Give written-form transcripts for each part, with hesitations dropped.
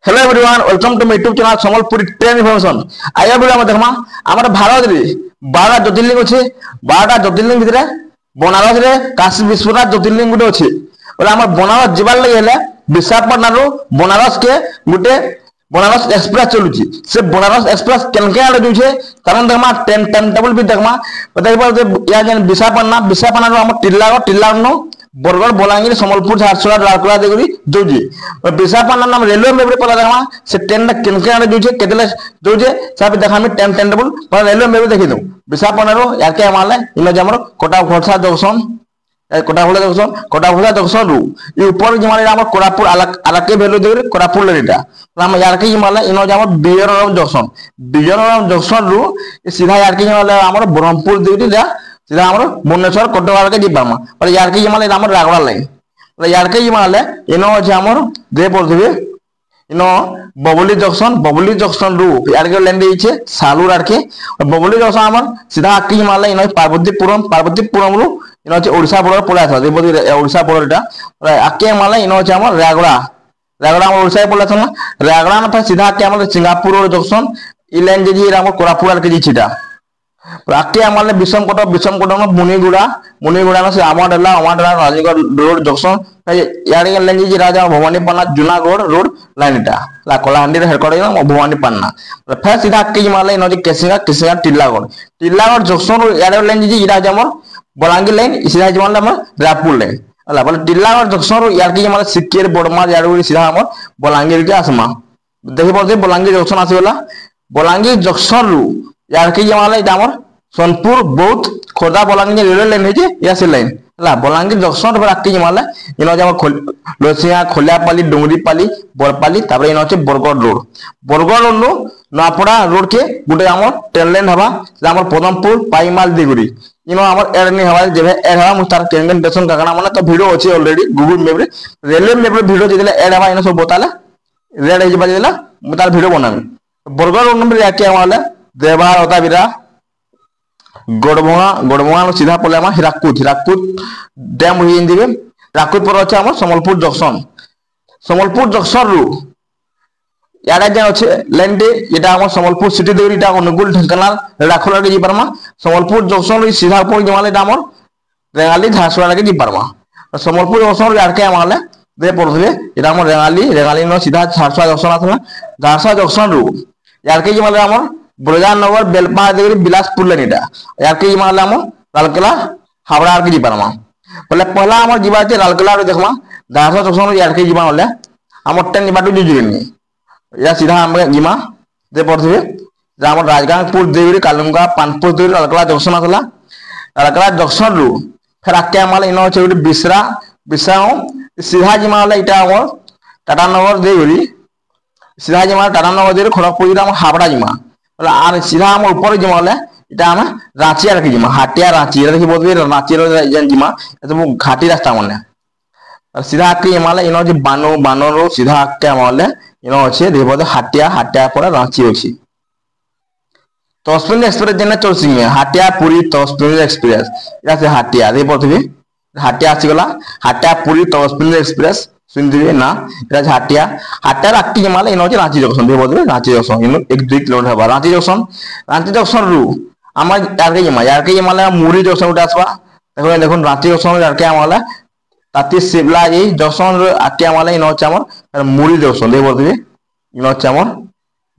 Hello everyone welcome to my YouTube channel Sambalpur train information आया video में देखमा हमर भारत रे 12 ज्योतिर्लिंग अछि 12 ज्योतिर्लिंग भितरे बनारस रे काशी विश्वनाथ ज्योतिर्लिंग गुटे अछि बोले हमर बनारस जिबार लागि हेले विशाखापट्टनम रो बनारस के गुटे बनारस एक्सप्रेस चलुची से बनारस एक्सप्रेस केनके आडे जुछे कारण देखमा टाइम टेबल भी देखमा बताइबो जे या जन विशाखापट्टनम रो हमर टिल्लागढ़ नो बरगढ़ बलांगीर संबलपुर झारसुगुड़ा राउरकेला देगुरी जोजी विशाखापट्टनम नाम रेलवे में पता देखमा से ट्रेन केनके आडे जुछे केतले जोजे सब देखामी टाइम टेबल पर रेलवे में देखि दउ विशाखापट्टनम रो याके हमाले इन जे हमर कोटा घोड़सा जंक्शन कोटा जंक्शन रु ये ऊपर जे हमर कोरापुर आलाके वैल्यू देगुरी कोरापुर लेटा हम यार के हिमालय इन जे हमर बिजनराम जंक्शन रु सीधा यार के हिमालय हमर ब्रह्मपुर देगुरी सीधा हमर भुवनेश्वर कोटवाल के जिबामा पर यार के हिमालय हमर रागड़ा लाइन यार के हिमालय इनो जे हमर दे पड़थबे इनो बबुली जंक्शन रु यार के लाइन देइछे सालुर यार के बबुली जंक्शन हमर सीधा के हिमालय इनो पार्वतीपुरम रु इनो जे ओडिसा बॉर्डर पड़ा था देबोदी ओडिसा बॉर्डर एटा आके हिमालय इनो जे हमर रागड़ा हम ओडिसा पड़ा था रागड़ा न सीधा के हमर सिंगापुर जंक्शन इ लाइन जे हमर कोरापुर के छिटा आके हमारे विषमकोट में मुनिगुड़ा में से अमाडला राजगढ़ रोड जंक्शन यार लाइन जी राजा भवानीपन्ना जूनागढ़ रोड लाइन ला कलाहांडी हेडक्वार्टर भवानीपन्ना फिर सीधा आके हिमालय इन केसिंगा टिल्लागढ़ जंक्शन यार लाइन जी राजा हमर बलांगीर लाइन सीधा हिमालय हमर रायपुर लाइन हला बोले टिल्लागढ़ जंक्शन यार के हिमालय सिक्केर बोडमा यार सीधा हमर बलांगीर के आसमा देखि पड़ते बलांगीर जंक्शन आसीगला बलांगीर जंक्शन रु यार के हिमालय हमर सोनपुर बौद्ध खोर्धा बलांगीर रेलवे लाइन है या से लाइन हला बलांगीर जंक्शन पर आके हिमालय इन जे हमर लोसिया खोलियापाली डुंगरीपाली बरपाली तापर इन होचे बरगढ़ रोड नो नापड़ा रोड के गुटे हमर ट्रेन लाइन हवा हमर पदमपुर पाईमाल दिगुरी इनो हमर एडनी हवा जेबे एड हवा मुस्तार ट्रेन स्टेशन काकना माने तो वीडियो अछि ऑलरेडी गूगल मैप रे रेलवे मैप रे वीडियो जेले एड हवा इन सब बताला रेड हे जबा जेला मुतार वीडियो बनामी बरगढ़ रोड नंबर याके हमाले देवार ओताबिरा गड़भंगा सीधा पले हम हिराकुद डैम हुई दिबे हिराकुद पर अछि हमर संबलपुर जंक्शन रु याडा जे अछि लाइन दे एटा हमर संबलपुर सिटी देउरी एटा अनुगुल ढेंकानाल राखोला के जी परमा संबलपुर जंक्शन रु सीधा ऊपर जमाले एटा हमर रेंगाली झारसुगुड़ा के जी परमा संबलपुर जंक्शन रु यारके हमाले दे पड़थबे एटा हमर रेंगाली न सीधा झारसुगुड़ा जंक्शन आथला झारसुगुड़ा जंक्शन रु यारके हिमालय हमर ब्रजानगर बेलपा देगरी बिलासपुर लेनीटा यारके हिमालय हमर रालकेला हावड़ा के जी परमा बोले पहला हमर जीवा जे रालकेला रे देखमा झारसुगुड़ा जंक्शन यारके जीवा होले हमर ट्रेन बाटू जुजुनी या सीधा हम जीमा दे पड़थबे जा हमर राजगांगपुर देगरी कालुंगा पानपुर देगरी रालकेला जंक्शन आथला रालकेला जंक्शन रु फिर आके हमारे इन होचे बिसाओ सीधा जीमा होले इटा हमर टाटानगर देगरी सीधा जीमा टाटानगर देगरी खड़गपुर हमर हावड़ा जीमा आर सीधा हम ऊपर जिमा होले इटा हम रांची आर के जिमा हाटिया रांची देखि बोलबे रांची रो जन जिमा तो घाटी रास्ता माने और सीधा आके हिमालय इनो जे बानो रो सीधा आके हिमालय इनो अछि देबो हाटिया पर रांची अछि तस्मिन एक्सप्रेस जेना चलसी में हाटिया पुरी तस्मिन एक्सप्रेस या से हाटिया दे पथबे हाटिया आसी गला हाटिया पुरी तस्मिन एक्सप्रेस सुन दिबे ना इटा हाटिया राखी हिमालय इन रांची जंक्शन देबो रांची जंक्शन इन 1-2 किलोमीटर हवा रांची जंक्शन रु हमर यार के हिमालय मुरी जंक्शन उठा आसबा देखो रांची जंक्शन यार के हिमालय ताती शिवला ए जंक्शन आके हिमालय इन हमर मुरी जंक्शन देबो इन हमर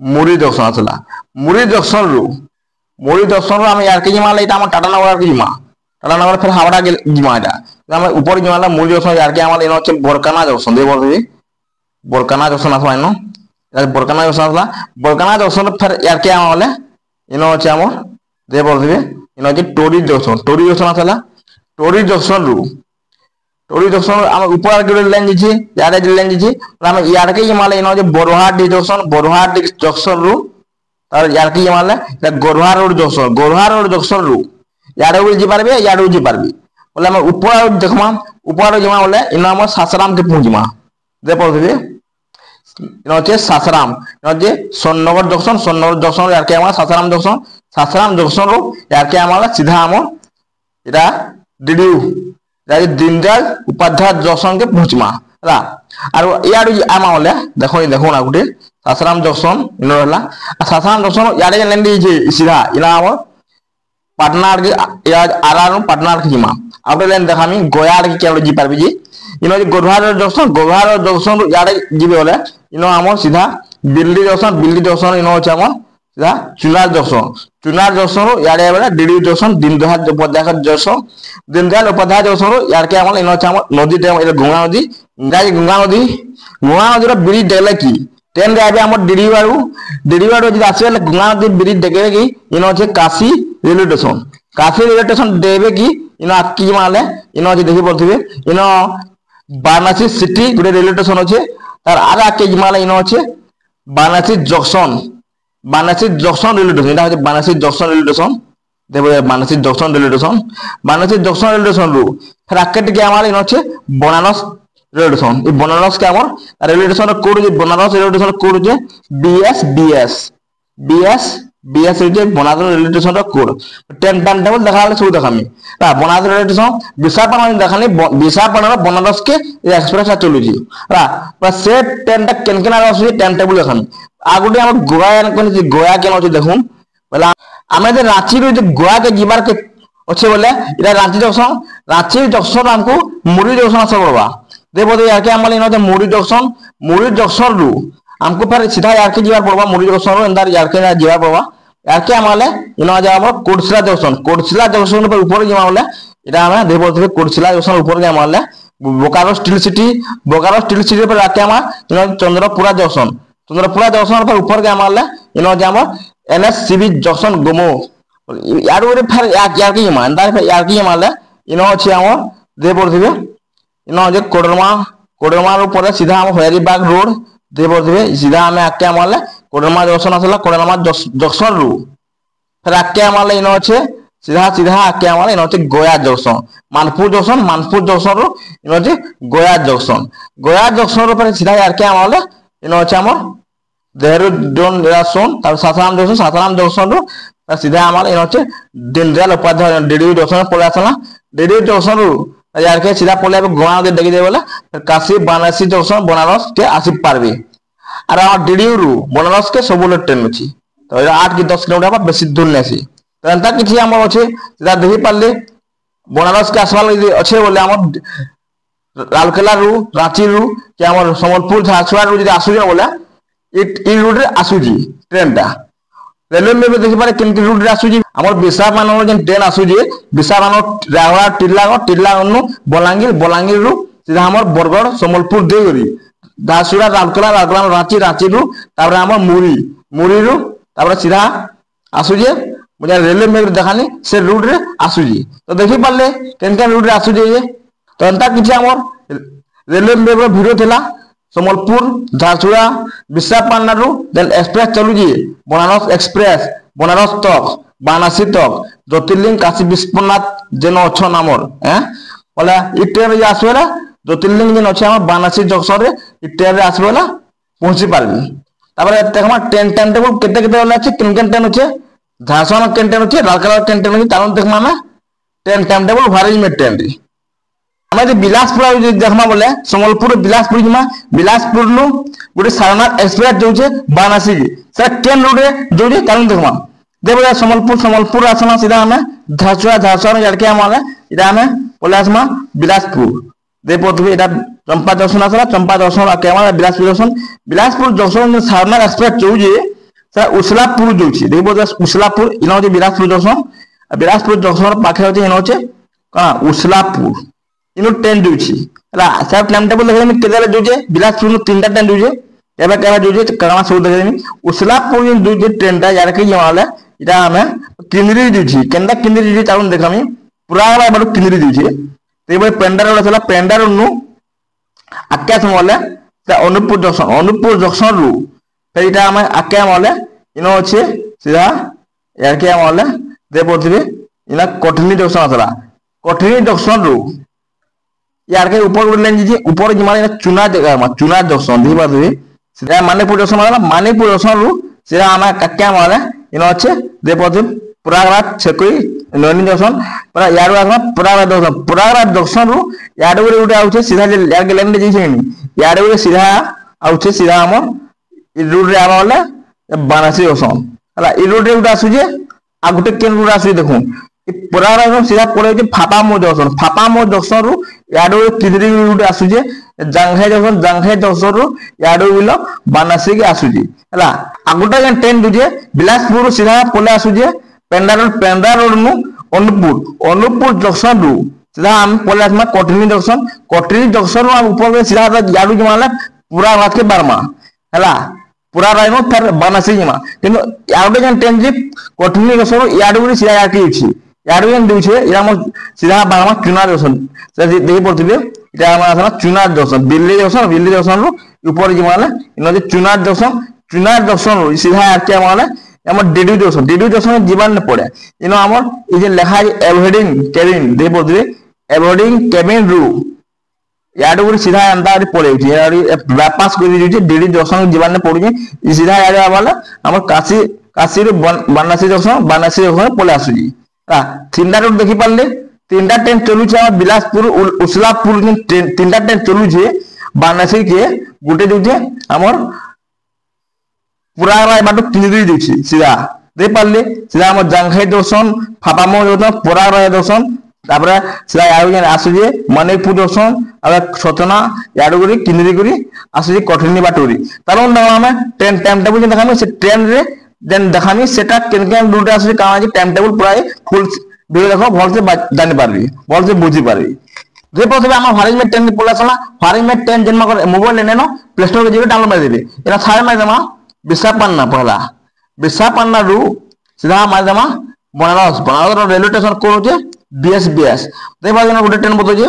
मुरी जंक्शन आसला मुरी जंक्शन रु हम यार के हिमालय इटा हमर टाटानगर के जिमा टाटानगर फिर हावड़ा के जिमा इटा हम ऊपर जिमाला मुरी जंक्शन यार के हिमालय इन बरकाना जंक्शन देबो बरकाना जंक्शन आसबा इन बरकाना जंक्शन आसला बरकाना जंक्शन फिर यार के हिमालय इन हमर देबो इन टोरी जंक्शन आसला टोरी जंक्शन रु हम ऊपर के लाइन जी यार लाइन जी हम यार के हिमालय इन बोरहाट जंक्शन रु और यार के हिमालय गोरहा रोड जंक्शन रु यार जी पारबे यार जी पारबी बोले हम ऊपर देखमा ऊपर जमा बोले इन हम सासाराम के पहुंचमा दे पड़थबे इन होचे सासाराम इन जे सोननगर जंक्शन यार के हम सासाराम जंक्शन रो यार के हम सीधा हम एटा डीडीयू दीनदयाल उपाध्याय जंक्शन के पहुंचमा हला और यार आमा वाले देखो ना गुटे सासाराम जंक्शन इन रहला सासाराम जंक्शन यारे लेंदी जे सीधा इना हम पाटना के यार आरानु पाटना के जिमा आउटे लेन देखामी गोया के केवल जी पारबी जी इनो जे गोरहार जंक्शन यारे जीबे बोले इनो हम सीधा दिल्ली जंक्शन इनो छ हम सीधा चुनार जंक्शन यारे बेला DD junction Deendayal Upadhyay junction यार के हम इनो छ हम नदी डैम इले गंगा नदी रो ब्रिज देले की ट्रेन रे आबे हमर डीडी वाडू जे आसे गंगा नदी ब्रिज देखे की इनो छ काशी रेलवे स्टेशन देबे की इनो आकी माले इनो जे देखि परथिबे इनो वाराणसी सिटी गुटे रेलवे स्टेशन अच्छे तार आगे आके माले इनो अच्छे वाराणसी जंक्शन रेलवे स्टेशन इटा होचे वाराणसी जंक्शन रेलवे स्टेशन देखो वाराणसी जंक्शन रेलवे स्टेशन रु फिर आके टिके हमारे इनो अच्छे बनारस रेलवे स्टेशन ये बनारस के हमर रेलवे स्टेशन कोड जे बनारस रेलवे स्टेशन कोड जे बीएस जे Banaras railway station code time table देखाले सब देखामी बनारस रेलवे स्टेशन विशाखापट्टनम देखानी विशाखापट्टनम बनारस के एक्सप्रेस चलू जी से ट्रेन टा केन आसुची टाइम टेबल देखामी आगुटे हम गोया केन अछि देखुन बोला आमे जे रांची रो जे गोया के जीवार के अच्छे बोले इरा रांची जंक्शन हमको मुरी जंक्शन से पड़वा देखो यार के हमले इनो मुरी जंक्शन रु हमको फिर सीधा यार के जीवार पड़वा मुरी जंक्शन रो अंदर यार के जीवार पड़वा यार के हमले इनो जा हम कोटशिला जंक्शन पर ऊपर जे हमले इरा हम देखो कोटशिला जंक्शन ऊपर जे हमले बोकारो स्टील सिटी पर आके हम इनो चंद्रपुरा जंक्शन पर ऊपर के हमले इनो जा हम एनएससीबी जंक्शन गोमो यार फिर यार के ईमानदार फिर यार के हमले इनो अछि हम दे पड़थिबे इनो जे कोडरमा ऊपर सीधा हम हजारीबाग रोड दे पड़थिबे सीधा हम आके हमले कोडरमा जंक्शन आसला कोडरमा जंक्शन रु फिर आके हमले इनो अछि सीधा आके हमले इनो अछि गोया जंक्शन मानपुर जंक्शन रु इनो अछि गोया जंक्शन रु फिर सीधा यार के हमले इनो अछि हम देहरादून जंक्शन तार सासाराम जंक्शन रु सीधा हमारे इनो अछि दीनदयाल उपाध्याय डीडी जंक्शन पले आसला डीडी जंक्शन रु यार के सीधा पले गोवा नदी देखि दे बोले फिर काशी वाराणसी जंक्शन बनारस के आसी पारबे और डीडी रु बनारस के सब ट्रेन अछि तो 8 की 10 किलोमीटर पर बेसी दूर नेसी तो एंता किछि हमर अछि सीधा देखि पाले बनारस के आसवाल अछि बोले हमर लालकिला रु रांची रु के हमर संबलपुर झारसुगुड़ा रु जे आसु बोले ई रूट रे आसुजी ट्रेन टा रेलवे में भी देखि पारे किन रूट रे आसुजी हमर विशाखापट्टनम जे ट्रेन आसुजी विशाखापट्टनम रावड़ा टिल्लागढ़ बलांगीर रु सीधा हमर बरगढ़ संबलपुर दे गरी झारसुगुड़ा राउरकेला रांची रु तापर हमर मुरी रु तापर सीधा आसुजी मुझे रेलवे में देखानी से रूट रे आसुजी तो देखि पाले किन रूट रे आसुजी तो एंता किछि हमर रेलवे में वीडियो थिला संबलपुर झारसुगुड़ा विशाखापट्टनम देन एक्सप्रेस चलू जी बनारस एक्सप्रेस बनारस तक वाराणसी तक ज्योतिर्लिंग काशी विश्वनाथ जेन अच्छन आमर बोला ई ट्रेन रे आसबेला ज्योतिर्लिंग जेन अच्छे आम वाराणसी जंक्शन रे ई ट्रेन रे आसबेला पहुंची पारबी तापर देखमा ट्रेन टेबल केते वाला अछि किन ट्रेन अछि झारसुगुड़ा केन ट्रेन अछि रालकेला केन ट्रेन अछि तारन देखमा ना ट्रेन टेबल भारी में ट्रेन रे हमें जो बिलासपुर देखमा बोले संबलपुर बिलासपुर नु गोटे सारनाथ एक्सप्रेस जो वाराणसी से ट्रेन रूट रे जो कारण देखमा देखो संबलपुर आसना सीधा हमें झारसुगुड़ा यार के हमारे इटा हमें बोले आसमा बिलासपुर दे पड़थबे इटा चंपा जंक्शन आसला चंपा जंक्शन के हमारे बिलासपुर जंक्शन सारनाथ एक्सप्रेस जो से उसलापुर जो देखो उसलापुर इनो जे बिलासपुर जंक्शन पाखे होचे इनो होचे का उसलापुर इनो ट्रेन जोछि हला सब टाइम टेबल देखले केदाले जोजे बिलासपुर नु तीनटा ट्रेन जोजे एबे केबा जोजे करमा सब देखले उसलापुर जोजे ट्रेन ता यार के यमाले इटा हमें किंदरी जोछि केंदा किंदरी जोछि ताउन देखामी पूरा वाला बड किंदरी जोछि तेबे पेंडर वाला चला पेंडर नु आकाश मोले से अनुपुर जंक्शन रु फेर हमें आके मोले इनो अछि सीधा यार के मोले दे पड़थबे इना कोठनी जंक्शन आसला कोठनी जंक्शन रु यार के ऊपर लेन जी ऊपर माने चुना जंक्शन दी बात हुई सीधा मानेपुर जंक्शन रु सीधा हमें कक्या माने इनो अच्छे दे पड़थबे पुरागराज छेकुई नैनी जंक्शन पूरा यार प्रयागराज जंक्शन रु यार गोटे आउछे सीधा यार लाइन रे जइछे यार गोटे सीधा आउछे सीधा हमर इ रूट रे आबा वाला बानासी जंक्शन हला इ रूट रे उठा आसुजे आ गोटे केन रूट आसुजे देखो प्रयागराज सीधा पड़े जे फापामो जंक्शन रु यार किदरी रूट आसुजे जांघाई जंक्शन रु यार बिलो बानासी के आसुजे हला आ गोटे जेन ट्रेन दुजे बिलासपुर सीधा पले आसुजे पेंडा रोड नु अनुपुर जंक्शन रु सीधा हम पले आसमा कटनी जंक्शन रु हम ऊपर सीधा याडू जमाला पूरा रात के बारमा हला पूरा राइनो फिर बानासी जमा किंतु याडू जन ट्रेन जी कटनी जंक्शन रु याडू सीधा याकी छी याडू जन दुछे इरा हम सीधा बारमा चुनार जंक्शन से देई पड़थिबे इटा हम आसना चुनार जंक्शन दिल्ली जंक्शन रु ऊपर जमाला इनो जे चुनार जंक्शन रु सीधा याकी हमारा हमर डीडी जंक्शन जीवन ने पड़े इनो हमर इ जे लेखा एवोइडिंग केबिन दे पड़थिबे एवोइडिंग केबिन रु याडू गुरी सीधा अंदर पड़े छी याडू bypass करि दिछि डीडी जंक्शन जीवन ने पड़ुछि इ सीधा याडू वाला हमर काशी रु बानासी जंक्शन पले आसुछि आ तीनटा रूट देखि पाले तीनटा ट्रेन चलु छै हमर बिलासपुर उस्लापुर तीनटा ट्रेन चलु छै बानासी के गुटे दुजे हमर पुराराय बाटो किनरी दिछि सीधा दे पाले सीधा हमर जांघाई जंक्शन फापामो जंक्शन पुराराय जंक्शन तापर सीधा याडू जन आसुजे मनेकपुर जंक्शन आ छतना याडू गुरी किनरी गुरी आसुजे कठिनी बाटोरी तारो हम ट्रेन टाइम टेबल जे देखामी से ट्रेन रे देन देखामी सेटा केन रूट आसुजे कामा जे टाइम टेबल प्राय फुल वीडियो देखो भल से जानि पारबी भल से बुझी पारबी जे पथबे हम फारिज में ट्रेन पलासला फारिज में ट्रेन जन्म कर मोबाइल लेने नो प्ले स्टोर के जेबे डाउनलोड मार देबे एरा थारे मार देमा विशाखापन्ना पहला विशाखापन्ना रु सीधा मार देमा बनारस रेलवे स्टेशन कोन होचे बीएस दे बाजन गुटे ट्रेन बतो जे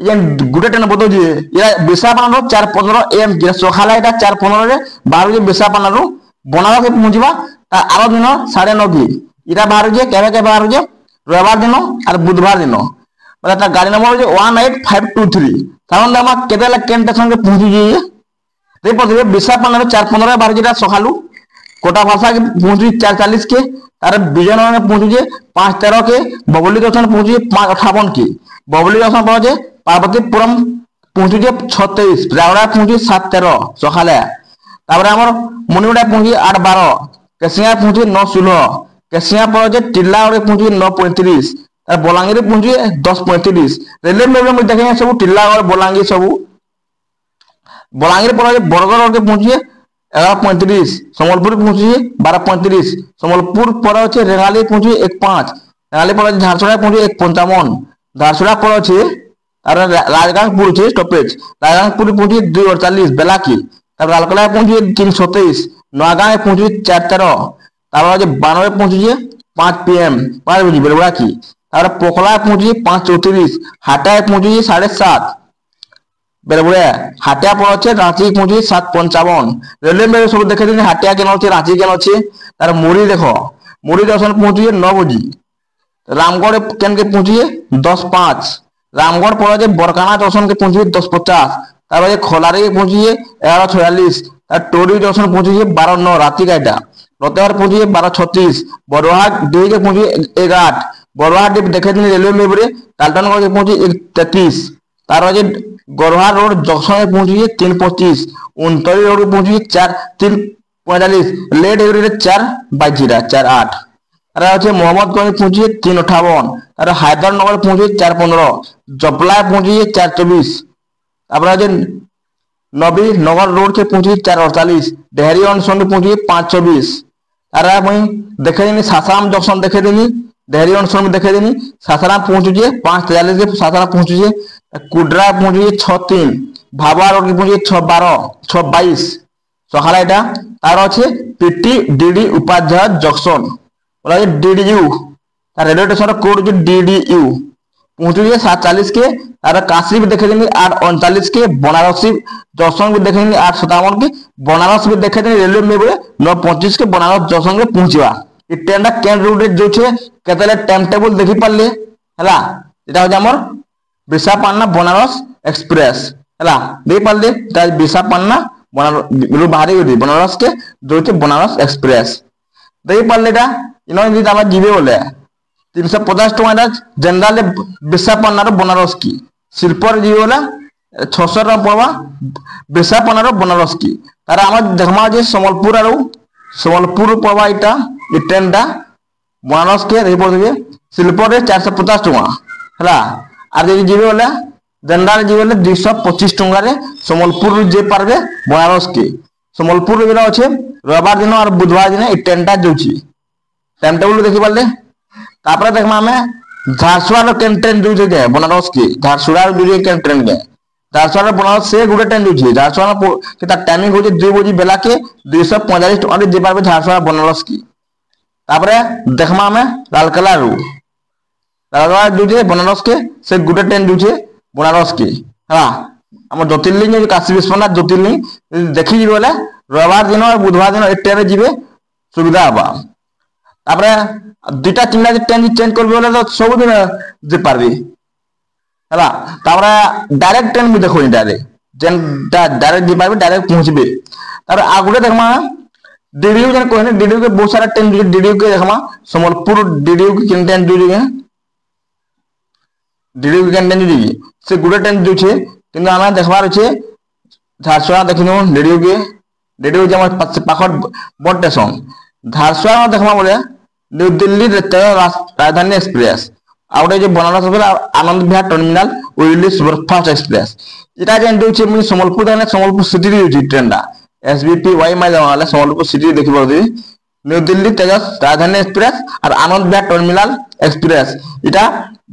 ये गुटे ट्रेन बतो जे या विशाखापन्ना रो 4:15 एम जे सखाला एटा 4:15 रे 12 जे विशाखापन्ना रु बनारस के पहुंचबा ता आरो दिन 9:30 की इरा बाहर जे केबे बाहर जे रविवार दिन और बुधवार दिन मतलब ता गाड़ी नंबर जे 18523 तावन दामा केदेला केन स्टेशन के पहुंची जे रे पदे विशाखापन्ना रो 4:15 12 जेटा सखालू कोटा भाषा के पहुंची 4:40 के तार विजयनगर में पहुंची जे 5:13 के बबली जंक्शन पहुंची 5:58 के बबली जंक्शन पहुंचे पार्वतीपुरम पहुंची जे 36 रावड़ा पहुंची 7:13 सखाले तापर हमर मुनिगुडा पहुंची 8:12 केसिया पहुंची 9:16 केसिया पहुंचे टिल्ला और पहुंची 9:35 तार बलांगीर पहुंची 10:35 रेलवे में देखे सब टिल्ला और बलांगीर सब बलांगीर पर बरगढ़ और पहुंची 11:35 संबलपुर पहुंची 12:35 संबलपुर पर अच्छे रेंगाली पहुंची 1:05 रेंगाली पर झारसुड़ा पहुंची 1:55 झारसुड़ा पर अच्छे और राजगांगपुर छे स्टॉपेज राजगांगपुर पहुंची 2:48 बेलाकी तब रालकला पहुंची 3:27 नवागांव पहुंची 4:13 तार जे बानवे पहुंची 5 PM 5 बजे बेलबड़ा की तार पोखला पहुंची 5:34 हाटा पहुंची 7:30 बेलबड़ा हाटिया पर अच्छे रांची पहुंची 7:55 रेलवे में सब देखे दिन हाटिया के नछे रांची के नछे तार मुरी देखो मुरी जंक्शन पहुंची 9 बजे रामगढ़ केन के पहुंची 10:05 रामगढ़ पर जे बरकाना जंक्शन के पहुंची 10:50 तार जे खोलारी पहुंची 11:46 तार टोरी जंक्शन पहुंची 12:09 राती काटा रतेहर पहुंची 12:36 बरवाहा डी के पहुंची 1:08 बरवाहा डी देखे दिन रेलवे में बरे टाल्टनगंज के पहुंची 1:33 तार जे गरहा रोड जंक्शन पहुंची 3:25 उनतरी रोड पहुंची 3:45 लेट एवरी 4:22 4:08 अरे अच्छे मोहम्मदगंज पहुंची 3:58 अरे हैदरनगर पहुंची 4:15 जपला पहुंची 4:24 तापर जे नबी नगर रोड के पहुंची 4:48 डेहरी ऑनसन पहुंची 5:26 अरे भाई देखे देनी सासाराम जंक्शन देखे देनी डेहरी ऑनसन में देखे देनी सासाराम पहुंची 5:43 के सासाराम पहुंची कुडरा पहुंची 6:03 भाबा रोड के पहुंची 6:12 6:22 सखाला एटा तार अच्छे पीटी डीडी उपाध्याय जंक्शन बोला डीडीयू रेलवे स्टेशन कोड जो डीडीयू पहुंची 7:40 के और काशी भी देखे देंगे 8:39 के बनारसी जंक्शन भी देखेंगे 8:57 के बनारस भी देखे देंगे रेलवे में 9:25 के बनारस जंक्शन के पहुंचवा ये ट्रेन केन रूट जो छे केतले टाइम टेबल देखि पाले हला एटा हो हमर विशाखापन्ना बनारस एक्सप्रेस हला देख पाले ता विशाखापन्ना बनारस बाहरी बनारस के जो छे बनारस एक्सप्रेस देख पाले ता इनो यदि हम जीवे बोले 350 टका जनरल बेसापन्नार बनारस की शिल्पर जी बोला 600 टका पड़वा बेसापन्नार बनारस की तार आम देखमा जे सम्बलपुर आरो सम्बलपुर पड़वा इटा ये ट्रेनटा बनारस के देखि पड़े शिल्पर रे 450 टका हला आर जे जीवे बोला जनरल जी बोले 225 टका रे सम्बलपुर जे पारबे बनारस के सम्बलपुर रे अच्छे रविवार दिन और बुधवार दिन ये ट्रेनटा जाउची टाइम टेबल देखि पाले तापर देखमा हमें झारसुआर केन ट्रेन जो जे बनारस की झारसुआर जो केन ट्रेन के झारसुआर बनारस से गुटे ट्रेन जो झारसुआर के ता टाइमिंग हो जे 2 बजे बेला के 245 टका रे जे पारबे झारसुआर बनारस की तापर देखमा हमें लालकला रू लालकला जो जे बनारस के से गुटे ट्रेन जो जे बनारस की हां हम ज्योतिर्लिंग जो काशी विश्वनाथ ज्योतिर्लिंग देखि जी बोले रविवार दिन और बुधवार दिन ए ट्रेन रे जीवे सुविधा हबा तापर दुटा तीनटा ट्रेन चेंज करबे बोले तो सब दिन जे पारबे हला तापर डायरेक्ट ट्रेन भी देखो डायरेक्ट जेन डायरेक्ट जे पारबे डायरेक्ट पहुंचबे तापर आगुडे देखमा डीडीयू जन कहने डीडीयू के बहुत सारा ट्रेन डीडीयू के देखमा सम्बलपुर डीडीयू के किन ट्रेन जो जे डीडीयू के किन ट्रेन जो से गुडे ट्रेन जो छे किंतु आना देखबार छे झारसुआ देखिनो डीडीयू जे पाखर बड़ स्टेशन झारसुआ देखमा बोले न्यू दिल्ली राजधानी एक्सप्रेस आउटे जो Banaras Anand Vihar terminal उइली superfast express इटा जेन दोचे मुई सम्बलपुर देने सम्बलपुर सिटी रे जो ट्रेनडा एसबीटी वाई माइ जावाले सम्बलपुर सिटी देखि परदे न्यू दिल्ली तेजस राजधानी एक्सप्रेस और आनंद विहार टर्मिनल एक्सप्रेस इटा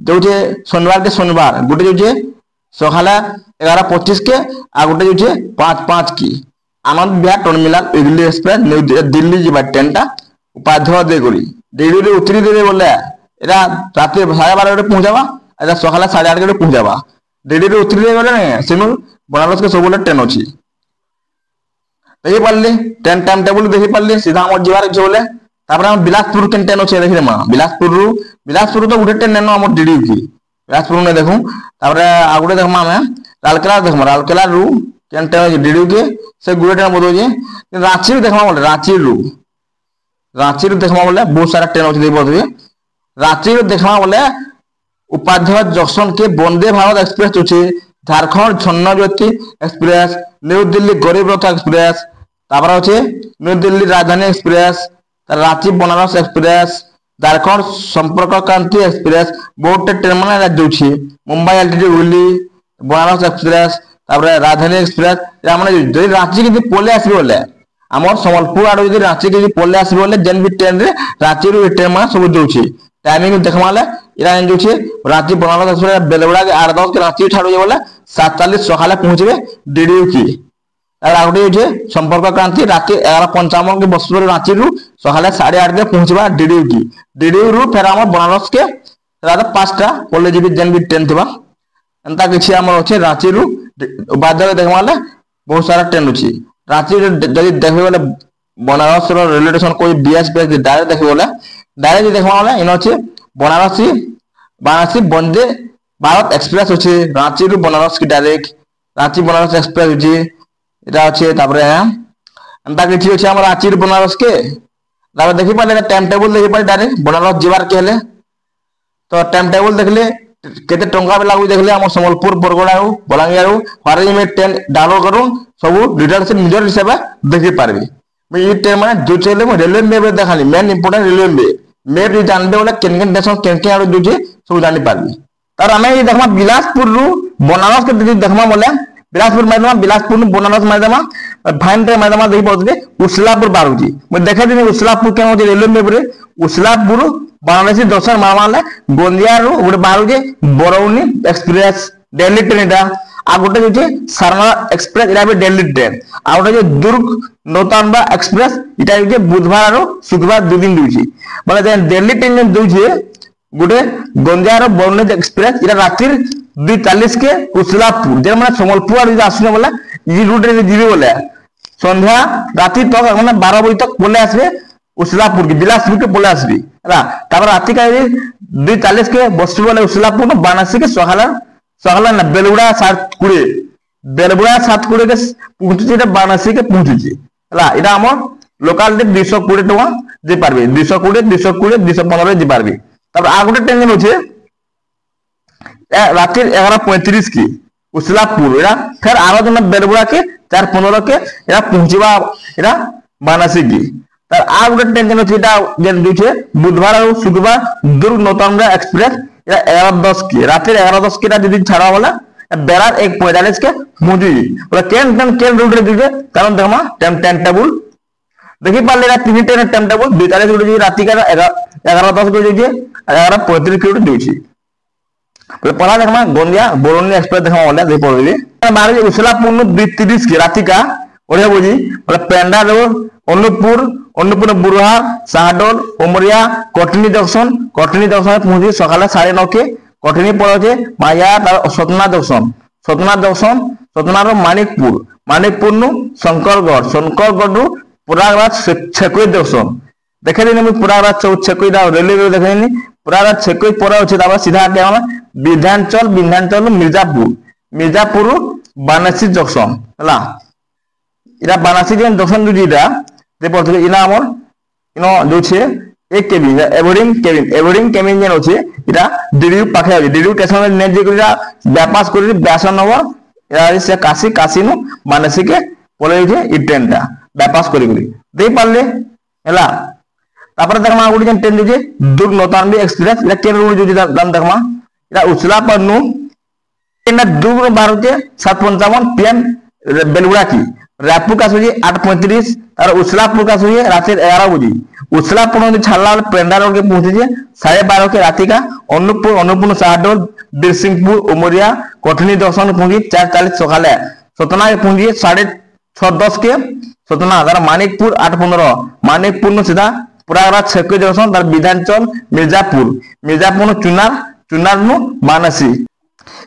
जो जे शनिवार के शनिवार गुटे जो जे सकाले 11:25 के आ गुटे जो जे 5:05 की Anand Vihar terminal उइली express new Delhi जिबा ट्रेनटा उपाध्याय दे गरी डेली रे उतरी दे बोले एरा रात 12:30 बजे पहुंचाबा एरा सकाले 8:30 बजे पहुंचाबा डेली रे उतरी दे बोले ने सेनु बनारस के सब ट्रेन अछि देखि पारले ट्रेन टाइम टेबल देखि पारले सीधा हमर जीवार छ बोले तापर हम बिलासपुर के ट्रेन अछि देखि मा बिलासपुर तो गुटे ट्रेन नेनो हमर डीडी की बिलासपुर में देखू तापर आगुडे देखमा हम लालकिला देखमा लालकिला रु ट्रेन ट्रेन डीडी के से गुटे ट्रेन बदो जे रांची देखमा बोले रांची रे देखमा बोले बहुत सारा ट्रेन अछि देबो दे रांची रे देखमा बोले उपाध्याय जंक्शन के वंदे भारत एक्सप्रेस अछि झारखंड छन्न ज्योति एक्सप्रेस न्यू दिल्ली गरीब रथ एक्सप्रेस तापर अछि न्यू दिल्ली राजधानी एक्सप्रेस रांची बनारस एक्सप्रेस झारखंड संपर्क क्रांति एक्सप्रेस बहुत ट्रेन माने राज्य अछि मुंबई एलटीटी उली बनारस एक्सप्रेस तापर राजधानी एक्सप्रेस या माने जदि रांची के पोले आसी बोले हमर सम्बलपुर आरो जदि रांची के पोले आसी बोले जेन भी ट्रेन रे रांची रो ट्रेन मा सब जोछि टाइमिंग देखमाले इरा एन जोछि रांची बनारस एक्सप्रेस बेलवड़ा के 8:10 के रांची ठाड़ो जे बोले 7:40 सकाले पहुंचबे डीडीयू की और आउटे जे संपर्क क्रांति रात 11:55 के बस रो रांची रो सकाले 8:30 के पहुंचबा डीडीयू की डीडीयू रो फेर हमर बनारस के रात 5टा पोले जे भी जेन भी ट्रेन थिबा एंता किछि हमर अछि रांची रो बादर देखमाले बहुत सारा ट्रेन अछि रांची जदि देखबे बोले बनारस रो रेलवे स्टेशन कोई बीएसपी डायरेक्ट देखबे बोले डायरेक्ट देखबा बोले इन अछि बनारसी वंदे भारत एक्सप्रेस अछि रांची रो बनारस की डायरेक्ट रांची बनारस एक्सप्रेस अछि इटा अछि तापर अंता किछि अछि हमर रांची रो बनारस के तापर देखि पाले टाइम टेबल देखि पाले डायरेक्ट बनारस जिबार के हले तो टाइम टेबल देखले केते टंका बे लागु देखले हम सम्बलपुर बरगड़ा रो बलांगीर रो फारे में ट्रेन डाउनलोड करू सब डिटेल से निजर हिसाब देखि पारबे मैं ई ट्रेन माने जो चले में रेलवे मैप देखाली मेन इंपोर्टेंट रेलवे मैप जे जानबे बोले केन देश केन आरो जो जे सब जानि पारबे तार हमें ई देखमा बिलासपुर रो बनारस के देखमा बोले बिलासपुर मैदान बिलासपुर बनारस मैदान फाइन रे मैदान देखि पड़ते उस्लापुर बारूजी मैं देखा दिन उस्लापुर के रेलवे मैप रे उस्लापुर बनारसी दर्शन मारमाले गोंदिया रो गोटे बारूजी बरौनी एक्सप्रेस दिल्ली ट्रेन टा आ गोटे जे सारना एक्सप्रेस इरा भी दिल्ली ट्रेन आ गोटे जे दुर्ग नौतनबा एक्सप्रेस इटा जे बुधवार रो शुक्रवार दो दिन दूची माने जे दिल्ली ट्रेन दूची गोटे गोंदिया रो बरौनी एक्सप्रेस इरा रात्रि 2:40 के उस्लापुर जे माने सम्बलपुर जे आसने बोला ई रूट रे जीवे बोले संध्या रात्रि तक माने 12 बजे तक बोले आसबे उस्लापुर के बिलासपुर के बोले आसबे हला तापर रात्रि का 2:40 के बसु बोले उस्लापुर बानासी के सहाला ना बेलबुड़ा 7:20 बेलबुड़ा 7:20 के पहुंची जे बानासी के पहुंची हला इदा हमर लोकल रे 220 टका जे पारबे 220 215 जे पारबे তারপর আর গোটে ট্রেন আছে রাতে 11:35 কি উসলাপুর এরা ফের আরো জন বেলবুড়া के 4:15 के এরা পৌঁছিবা এরা বানাসি কি তার আর গোটে ট্রেন আছে এটা যেন দুইছে বুধবার আর শুক্রবার দুর্গ নৌতন্দ্রা এক্সপ্রেস এরা 11:10 কি রাতে 11:10 কি যদি ছাড়া বলা বেলার 1:45 के পৌঁছি বলে কেন রুট রে দিছে কারণ দেখমা টাইম টেবল দেখি পারলে এরা তিন ট্রেনের টাইম টেবল 42 রুট দিয়ে রাতি का 11:10 को দিছে 11:35 की রুট দিছে पढ़ा देखा गोंदिया बोलोनी एक्सप्रेस देखा वाला दे पढ़ली मारे उछलापुर 2:30 की राति का ओरे बुझी मतलब पेंडा रोड अन्नपूर्ण बुरहा साहडोल उमरिया कटनी जंक्शन पहुंची सकाले 9:30 के कटनी पड़े माया सतना जंक्शन मानिकपुर नु शंकरगढ़ प्रयागराज छेकुई जंक्शन देखे दिन प्रयागराज छेकुई रेलवे देखे प्रयागराज छेकुई पर अच्छे सीधा क्या विंध्याचल मिर्जापुर बानासी जंक्शन है इरा बानासी जंक्शन जो इना आमर इनो जो छे एक केबिन एवरिंग केबिन जेन अच्छे इरा डीडीयू पाखे डीडीयू स्टेशन ने जे करिरा bypass करि व्यासनगर इरा से काशी नु बानासी के पले जे इ ट्रेनटा bypass करि दे पारले हैला तापर देखमा गुडी जेन ट्रेन जे दुर्ग नौतन्वी एक्सप्रेस इरा केन रूट जो दाम देखमा इरा उछलापुर नु ट्रेन दुर्ग 12:55 PM बेलगुड़ा की रायपुर का सोची 8:35 और उछलापुर का सोची रात 11 बजे उछलापुर में छाला पेंडा रोड के पहुंचे 12:30 के राति का अन्नपूर्ण साहडोल बिरसिंहपुर उमरिया कटनी जंक्शन पहुंची 4:40 सकाले सतना के पहुंची 6:10 के सतना मानिकपुर 8:15 मानिकपुर सीधा प्रयागराज छेकुई जंक्शन विधानचल मिर्जापुर चुनार बानासी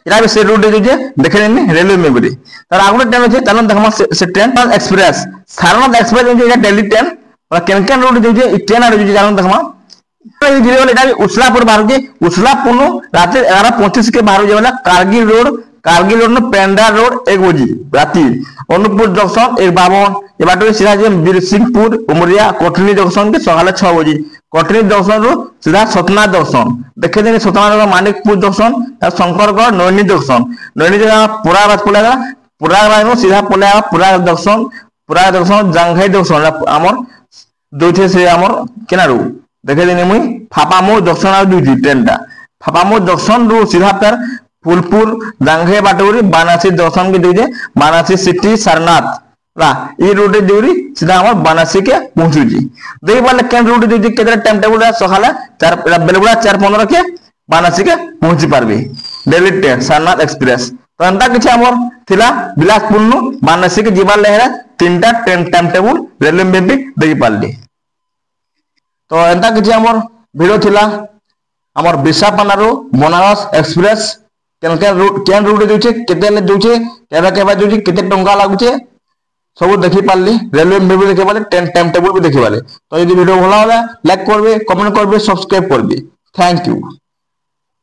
इरा भी से रूट जो देखे रेलवे में बड़ी तार आगुटे ट्रेन अच्छे चलो देखमा से ट्रेन एक्सप्रेस सारनाथ एक्सप्रेस जो डेली ट्रेन केन रूट जो ट्रेन आ जो चलो देखमा इटा उछलापुर बाहर उछलापुर रात 11:35 के बाहर जाए कारगिल रोड में पेंडा रोड 1 बजे राति अन्नपूर्ण जंक्शन 1:52 ये बाटो सीधा बिरसिंहपुर उमरिया कटनी जंक्शन के सकाले 6 बजे कटनी जंक्शन रो सीधा सतना जंक्शन देखे दिन सतना मानिकपुर जंक्शन शंकरगढ़ नैनी जंक्शन प्रयागराज में सीधा पले प्रयाग जंक्शन जांघाई जंक्शन आमर दुइथे से आमर केनारू देखे दिन मुई फापामो जंक्शन आ दुइथी ट्रेनटा फापामो जंक्शन रो सीधा पर फुलपुर जांघाई बाटोरी बानासी जंक्शन के दुइथे बानासी सिटी सारनाथ ला ई रूट जोरी सीधा हमर बानासी के पहुंचू जी देख पाले केन रूट जो केतरा टाइम टेबल सकाले 4 बेलगुड़ा 4:15 के बानासी के पहुंची पारबे डेली ट्रेन सारनाथ एक्सप्रेस तो अंता किछ हमर थिला बिलासपुर नु बानासी के जीवा लेहरा तीनटा ट्रेन टाइम टेबल रेलवे में भी देख पारली तो अंता किछ हमर वीडियो थिला हमर बिसापानारो बनारस एक्सप्रेस केन रूट जोचे केते ले जोचे केबा जोचे केते टंका लागुचे सब देखी पारली रेलवे में भी देखी पारे ट्रेन टाइम टेबल भी देखी पारे तो यदि वीडियो भला होला लाइक करबे कमेंट करबे सब्सक्राइब करबे थैंक यू।